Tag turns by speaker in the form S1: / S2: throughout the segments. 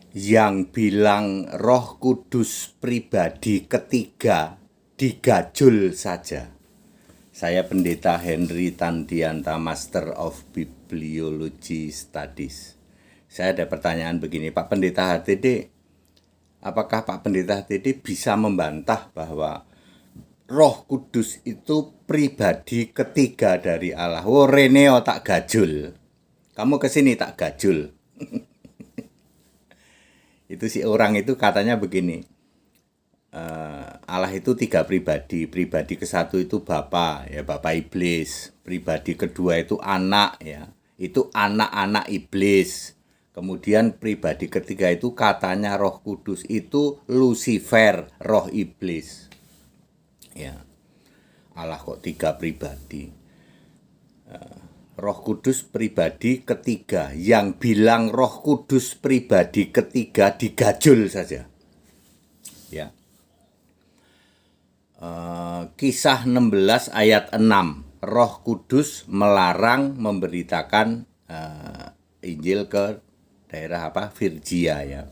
S1: Yang bilang Roh Kudus pribadi ketiga digajul saja. Saya Pendeta Henry Tandianta, Master of Bibliology Studies. Saya ada pertanyaan begini, Pak Pendeta HTD, apakah Pak Pendeta HTD bisa membantah bahwa Roh Kudus itu pribadi ketiga dari Allah? Oh, Reneo tak gajul. Kamu kesini tak gajul. Itu si orang itu katanya begini, Allah itu tiga pribadi. Pribadi ke satu itu Bapa, ya Bapa iblis. Pribadi kedua itu anak, ya itu anak-anak iblis. Kemudian pribadi ketiga itu katanya Roh Kudus itu Lucifer, roh iblis. Ya, Allah kok tiga pribadi. Roh Kudus pribadi ketiga. Yang bilang Roh Kudus pribadi ketiga digajul saja. Ya. Kisah 16 ayat 6. Roh Kudus melarang memberitakan Injil ke daerah Virgia, ya.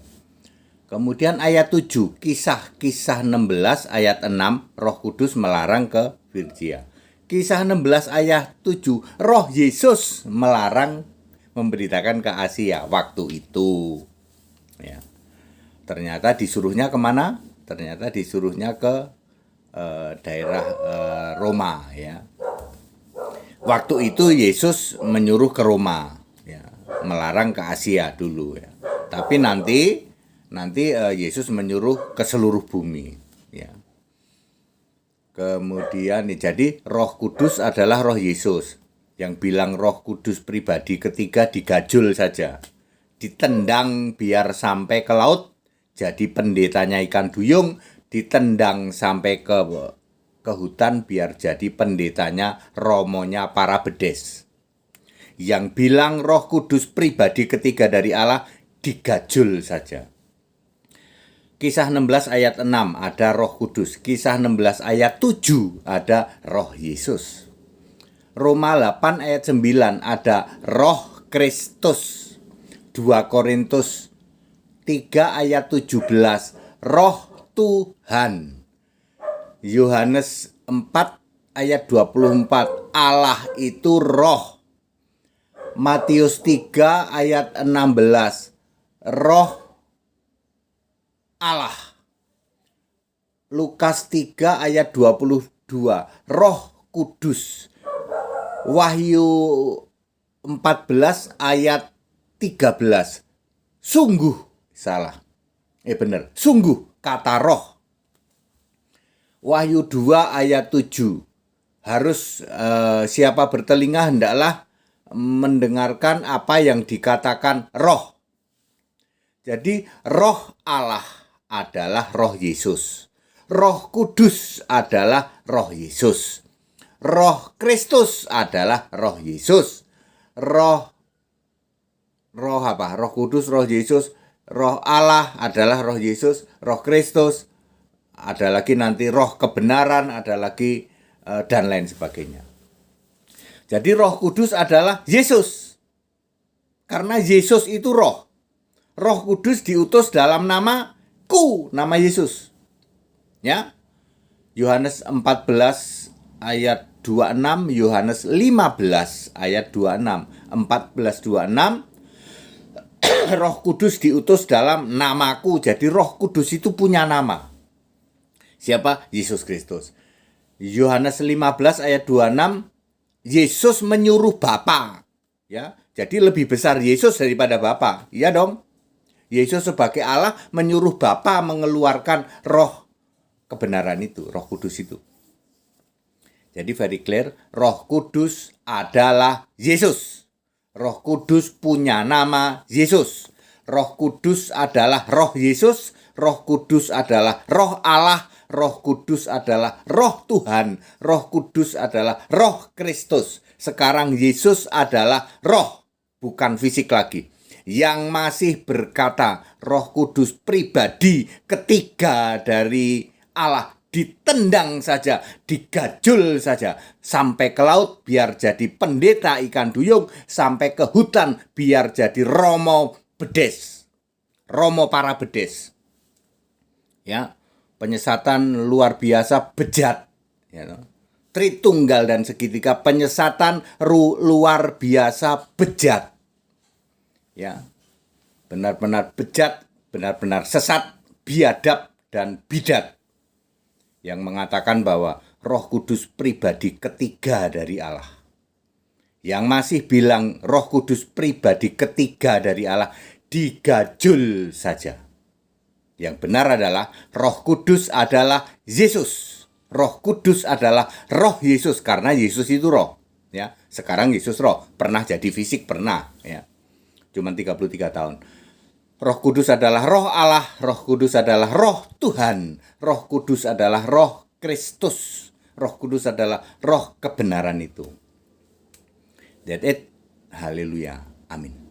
S1: Kemudian ayat 7, kisah 16 ayat 6, Roh Kudus melarang ke Virgia. Kisah 16 ayat 7, Roh Yesus melarang memberitakan ke Asia waktu itu. Ya. Ternyata disuruhnya kemana? Ternyata disuruhnya ke daerah Roma, ya. Waktu itu Yesus menyuruh ke Roma, ya, melarang ke Asia dulu, ya. Tapi nanti Yesus menyuruh ke seluruh bumi, ya. Kemudian jadi Roh Kudus adalah Roh Yesus. Yang bilang Roh Kudus pribadi ketiga digajul saja. Ditendang biar sampai ke laut, jadi pendetanya ikan duyung. Ditendang sampai ke hutan biar jadi pendetanya romonya para bedes. Yang bilang Roh Kudus pribadi ketiga dari Allah digajul saja. Kisah 16 ayat 6 ada Roh Kudus. Kisah 16 ayat 7 ada Roh Yesus. Roma 8 ayat 9 ada Roh Kristus. 2 Korintus 3 ayat 17 Roh Tuhan. Yohanes 4 ayat 24 Allah itu roh. Matius 3 ayat 16 Roh Allah. Lukas 3 ayat 22 Roh Kudus. Wahyu 14 ayat 13 sungguh salah. Benar, sungguh kata roh. Wahyu 2 ayat 7 harus siapa bertelinga hendaklah mendengarkan apa yang dikatakan roh. Jadi roh Allah adalah Roh Yesus. Roh Kudus adalah Roh Yesus. Roh Kristus adalah Roh Yesus. Roh Kudus, Roh Yesus. Roh Allah adalah Roh Yesus. Roh Kristus. Ada lagi nanti Roh kebenaran, ada lagi dan lain sebagainya. Jadi Roh Kudus adalah Yesus. Karena Yesus itu roh. Roh Kudus diutus dalam namaku, nama Yesus. Ya. Yohanes 14 ayat 26, Yohanes 15 ayat 26. 14:26 Roh Kudus diutus dalam namaku. Jadi Roh Kudus itu punya nama. Siapa? Yesus Kristus. Yohanes 15 ayat 26 Yesus menyuruh Bapa. Ya. Jadi lebih besar Yesus daripada Bapa. Iya dong. Yesus sebagai Allah menyuruh Bapa mengeluarkan roh kebenaran itu, Roh Kudus itu. Jadi very clear, Roh Kudus adalah Yesus. Roh Kudus punya nama Yesus. Roh Kudus adalah Roh Yesus. Roh Kudus adalah Roh Allah. Roh Kudus adalah Roh Tuhan. Roh Kudus adalah Roh Kristus. Sekarang Yesus adalah roh, bukan fisik lagi. Yang masih berkata Roh Kudus pribadi ketiga dari Allah ditendang saja, digajul saja, sampai ke laut biar jadi pendeta ikan duyung, sampai ke hutan biar jadi romo bedes. Romo Parabedes. Ya, penyesatan luar biasa bejat, ya, Tritunggal dan segitiga, penyesatan luar biasa bejat. Ya. Benar-benar bejat, benar-benar sesat, biadab dan bidat. Yang mengatakan bahwa Roh Kudus pribadi ketiga dari Allah. Yang masih bilang Roh Kudus pribadi ketiga dari Allah digajul saja. Yang benar adalah Roh Kudus adalah Yesus. Roh Kudus adalah Roh Yesus, karena Yesus itu roh. Ya, sekarang Yesus roh, pernah jadi fisik, pernah. Ya, cuman 33 tahun. Roh Kudus adalah Roh Allah. Roh Kudus adalah Roh Tuhan. Roh Kudus adalah Roh Kristus. Roh Kudus adalah Roh kebenaran itu. That's it. Haleluya. Amin.